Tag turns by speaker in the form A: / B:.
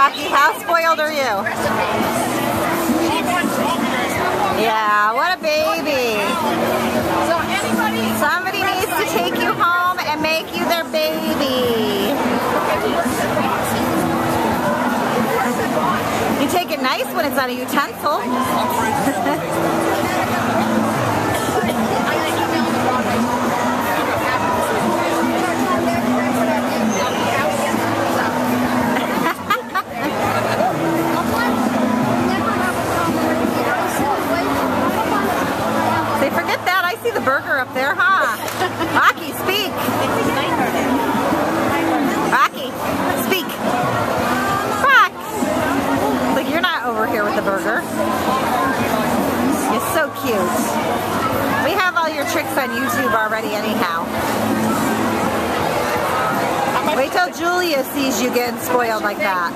A: Rocky, how spoiled are you? Yeah, what a baby. Somebody needs to take you home and make you their baby. You take it nice when it's not a utensil. They forget that. I see the burger up there, huh? Rocky, speak. Rocky, speak. Rock. Look, you're not over here with the burger. You're so cute. We have all your tricks on YouTube already anyhow. Wait till Julia sees you getting spoiled like that.